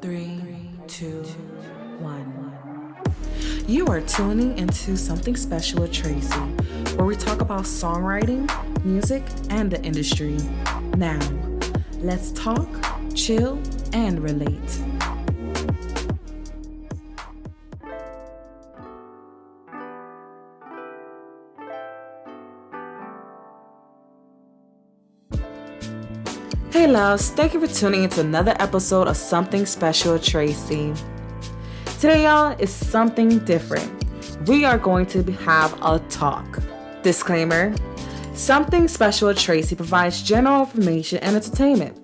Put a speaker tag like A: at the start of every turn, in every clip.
A: 3, 2, 1. You are tuning into Something Special with Tracey, where we talk about songwriting, music, and the industry. Now, let's talk, chill, and relate. Hey loves, thank you for tuning into another episode of Something Special with Tracey. Today, y'all, is something different. We are going to have a talk. Disclaimer, Something Special with Tracey provides general information and entertainment.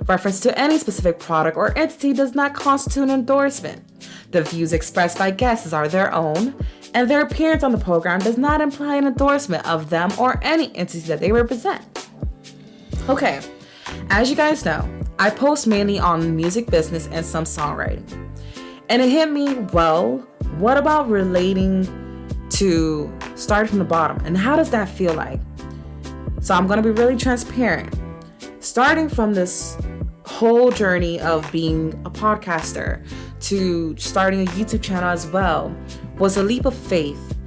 A: Reference to any specific product or entity does not constitute an endorsement. The views expressed by guests are their own, and their appearance on the program does not imply an endorsement of them or any entity that they represent. Okay. As you guys know, I post mainly on music business and some songwriting. And it hit me, well, what about relating to starting from the bottom? And how does that feel like? So I'm going to be really transparent. Starting from this whole journey of being a podcaster to starting a YouTube channel as well was a leap of faith.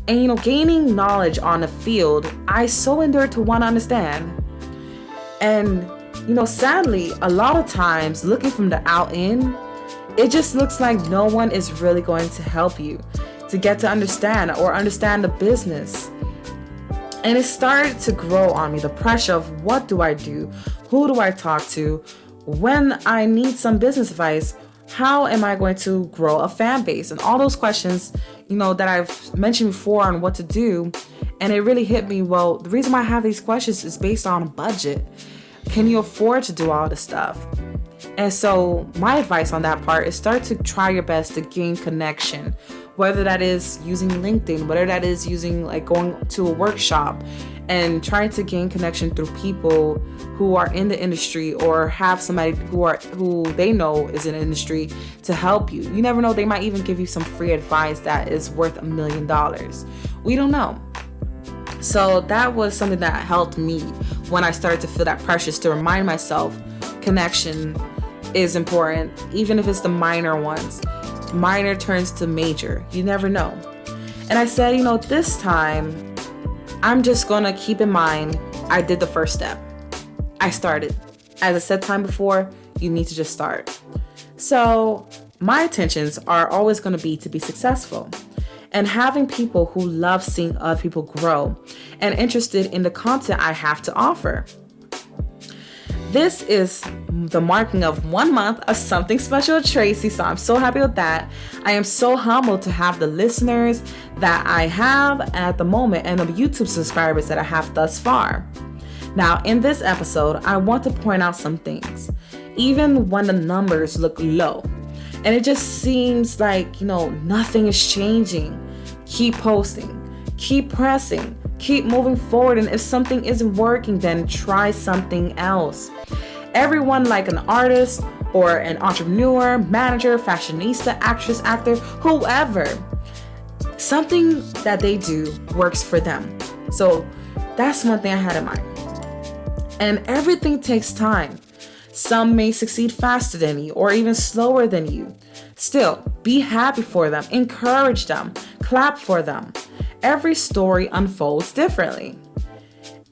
A: And, gaining knowledge on the field, I so endured to want to understand. And sadly, a lot of times looking from the out in, it just looks like no one is really going to help you to get to understand the business. And it started to grow on me, the pressure of what do I do? Who do I talk to? When I need some business advice, how am I going to grow a fan base? And all those questions, that I've mentioned before on what to do. And it really hit me, well, the reason why I have these questions is based on a budget. Can you afford to do all this stuff? And so my advice on that part is start to try your best to gain connection, whether that is using LinkedIn, whether that is using going to a workshop and trying to gain connection through people who are in the industry or have somebody who they know is in the industry to help you. You never know, they might even give you some free advice that is worth $1 million. We don't know. So that was something that helped me when I started to feel that pressure, to remind myself connection is important, even if it's the minor ones. Minor turns to major. You never know. And I said, this time I'm just going to keep in mind I did the first step. I started. As I said time before, you need to just start. So my intentions are always going to be successful. And having people who love seeing other people grow and interested in the content I have to offer. This is the marking of 1 month of Something Special with Tracey, so I'm so happy with that. I am so humbled to have the listeners that I have at the moment and the YouTube subscribers that I have thus far. Now, in this episode, I want to point out some things, even when the numbers look low. And it just seems like, nothing is changing. Keep posting, keep pressing, keep moving forward. And if something isn't working, then try something else. Everyone, like an artist or an entrepreneur, manager, fashionista, actress, actor, whoever, something that they do works for them. So that's one thing I had in mind. And everything takes time. Some may succeed faster than you or even slower than you. Still, be happy for them, encourage them, clap for them. Every story unfolds differently.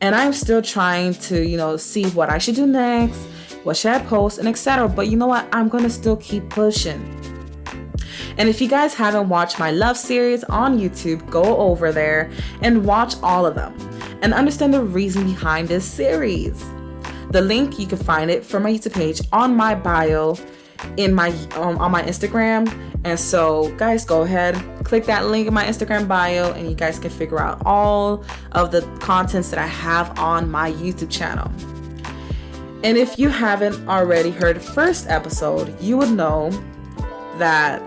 A: And I'm still trying to, see what I should do next, what should I post, and etc. But you know what? I'm going to still keep pushing. And if you guys haven't watched my love series on YouTube, go over there and watch all of them and understand the reason behind this series. The link, you can find it from my YouTube page on my bio in my on my Instagram. And so guys, go ahead, click that link in my Instagram bio and you guys can figure out all of the contents that I have on my YouTube channel. And if you haven't already heard the first episode, you would know that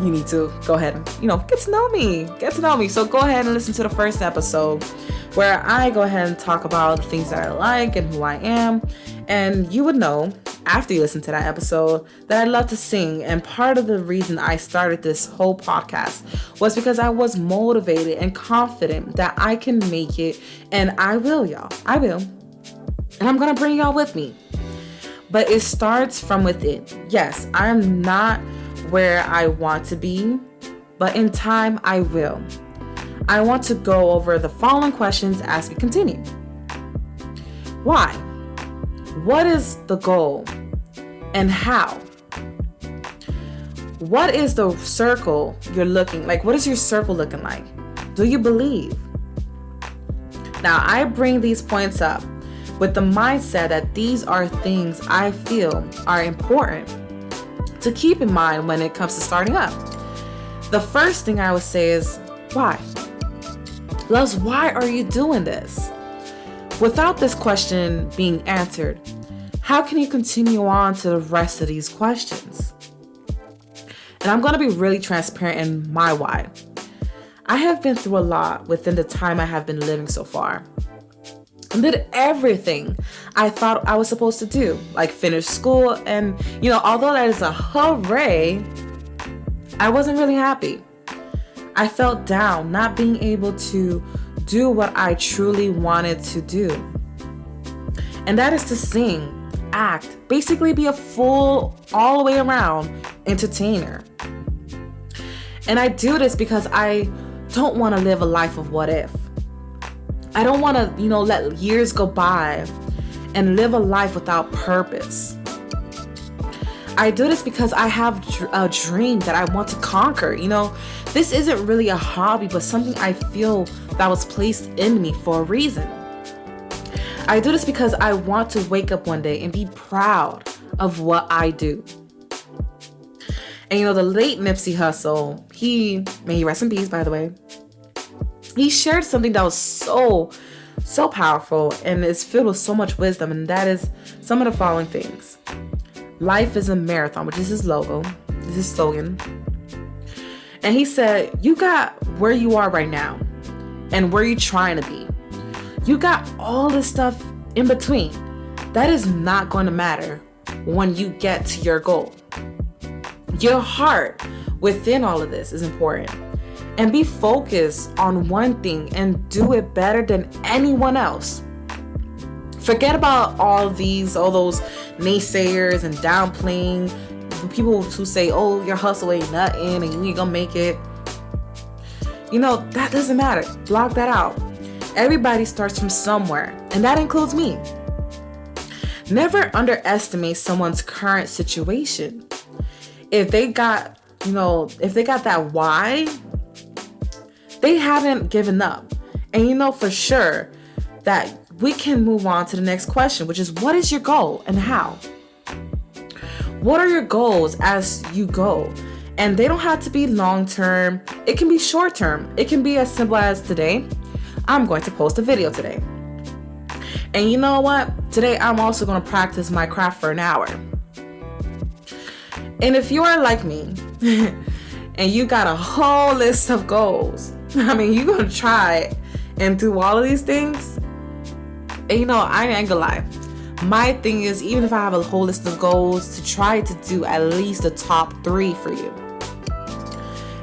A: you need to go ahead and, get to know me. So go ahead and listen to the first episode where I go ahead and talk about the things that I like and who I am. And you would know after you listen to that episode that I love to sing. And part of the reason I started this whole podcast was because I was motivated and confident that I can make it. And I will, y'all. I will. And I'm going to bring y'all with me. but it starts from within. Yes, I'm not where I want to be, but in time I will. I want to go over the following questions as we continue. Why? What is the goal? And how? What is the circle you're looking like? What is your circle looking like? Do you believe? Now, I bring these points up with the mindset that these are things I feel are important to keep in mind when it comes to starting up. The first thing I would say is, why? Loves, why are you doing this? Without this question being answered, how can you continue on to the rest of these questions? And I'm going to be really transparent in my why. I have been through a lot within the time I have been living so far. I did everything I thought I was supposed to do, like finish school. And, although that is a hooray, I wasn't really happy. I felt down, not being able to do what I truly wanted to do. And that is to sing, act, basically be a full, all the way around entertainer. And I do this because I don't want to live a life of what if. I don't want to, let years go by and live a life without purpose. I do this because I have a dream that I want to conquer. This isn't really a hobby, but something I feel that was placed in me for a reason. I do this because I want to wake up one day and be proud of what I do. And the late Nipsey Hussle, may he rest in peace, by the way, he shared something that was so powerful and is filled with so much wisdom, and that is some of the following things. Life is a marathon, which is his logo, this is his slogan. And he said, you got where you are right now and where you're trying to be. You got all this stuff in between. That is not going to matter when you get to your goal. Your heart within all of this is important. And be focused on one thing and do it better than anyone else. Forget about all those naysayers and downplaying. People who say, oh, your hustle ain't nothing and you ain't gonna make it. That doesn't matter. Block that out. Everybody starts from somewhere, and that includes me. Never underestimate someone's current situation. If they got that why, they haven't given up. And for sure that we can move on to the next question, which is, what is your goal and how? What are your goals as you go? And they don't have to be long-term. It can be short-term. It can be as simple as today, I'm going to post a video today. And you know what? Today, I'm also going to practice my craft for an hour. And if you are like me and you got a whole list of goals, you're going to try and do all of these things. And I ain't gonna lie. My thing is, even if I have a whole list of goals, to try to do at least the top 3 for you.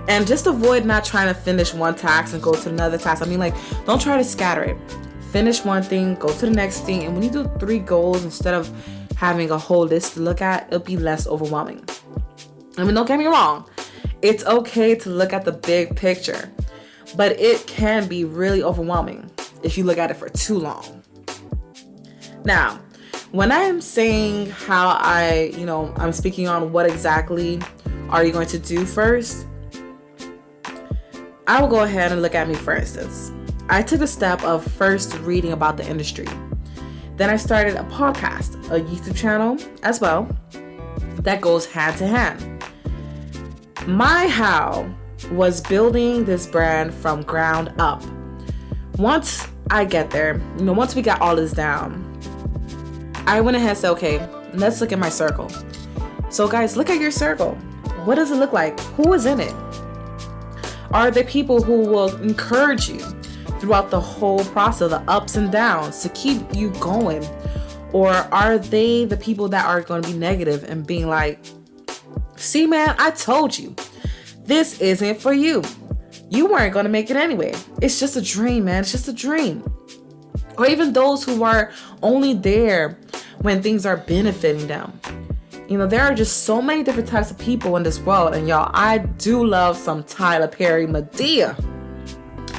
A: And just avoid not trying to finish one task and go to another task. Don't try to scatter it. Finish one thing, go to the next thing. And when you do 3 goals, instead of having a whole list to look at, it'll be less overwhelming. Don't get me wrong. It's okay to look at the big picture, but it can be really overwhelming if you look at it for too long. Now, when I am saying how I'm speaking on what exactly are you going to do first, I will go ahead and look at me for instance. I took the step of first reading about the industry. Then I started a podcast, a YouTube channel as well, that goes hand to hand. My how was building this brand from ground up. Once I get there, once we got all this down, I went ahead and said, okay, let's look at my circle. So guys, look at your circle. What does it look like? Who is in it? Are there people who will encourage you throughout the whole process, the ups and downs, to keep you going? Or are they the people that are going to be negative and being like, see, man, I told you, this isn't for you. You weren't going to make it anyway. It's just a dream, man. It's just a dream. Or even those who are only there when things are benefiting them. You know, there are just so many different types of people in this world. And y'all, I do love some Tyler Perry Madea.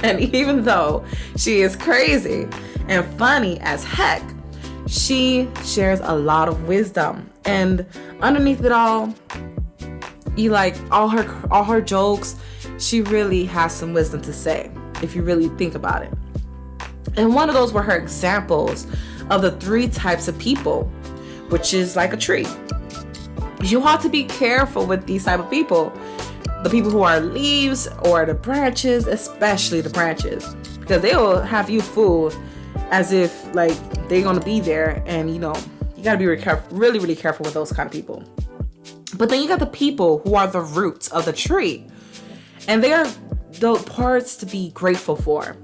A: And even though she is crazy and funny as heck, she shares a lot of wisdom. And underneath it all, you like all her jokes, she really has some wisdom to say if you really think about it. And one of those were her examples of the 3 types of people, which is like a tree. You have to be careful with these type of people. The people who are leaves or the branches, especially the branches, because they will have you fooled as if like they're going to be there. And you know, you got to be really, really careful with those kind of people. But then you got the people who are the roots of the tree. And they are the parts to be grateful for,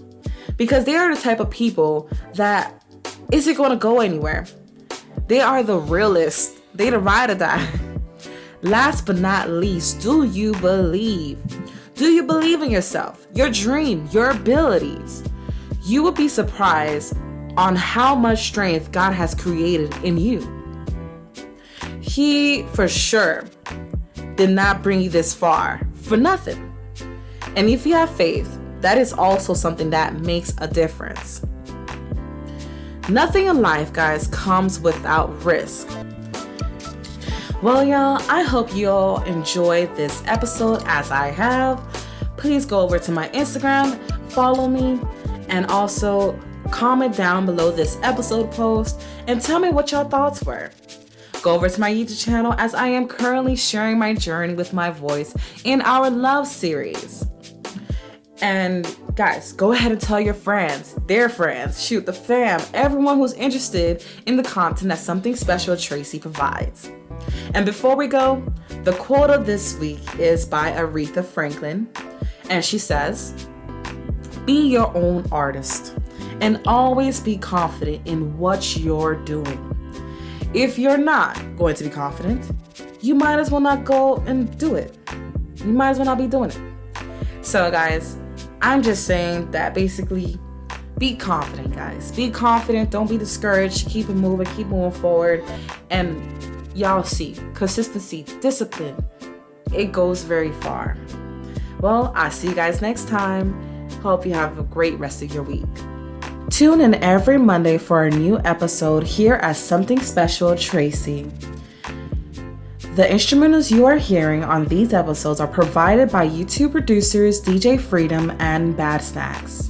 A: because they are the type of people that isn't going to go anywhere. They are the realest. They the ride or die. Last but not least, do you believe? Do you believe in yourself, your dream, your abilities? You would be surprised on how much strength God has created in you. He, for sure, did not bring you this far for nothing. And if you have faith, that is also something that makes a difference. Nothing in life, guys, comes without risk. Well, y'all, I hope you all enjoyed this episode as I have. Please go over to my Instagram, follow me, and also comment down below this episode post and tell me what your thoughts were. Go over to my YouTube channel as I am currently sharing my journey with my voice in our love series. And guys, go ahead and tell your friends, their friends, shoot, the fam, everyone who's interested in the content that Something Special Tracey provides. And before we go, the quote of this week is by Aretha Franklin. And she says, "Be your own artist and always be confident in what you're doing. If you're not going to be confident, you might as well not go and do it. You might as well not be doing it." So guys, I'm just saying that basically, be confident, guys. Be confident. Don't be discouraged. Keep it moving. Keep moving forward. And y'all see, consistency, discipline, it goes very far. Well, I'll see you guys next time. Hope you have a great rest of your week. Tune in every Monday for a new episode here at Something Special Tracey. The instrumentals you are hearing on these episodes are provided by YouTube producers DJ Freedom and Bad Snacks.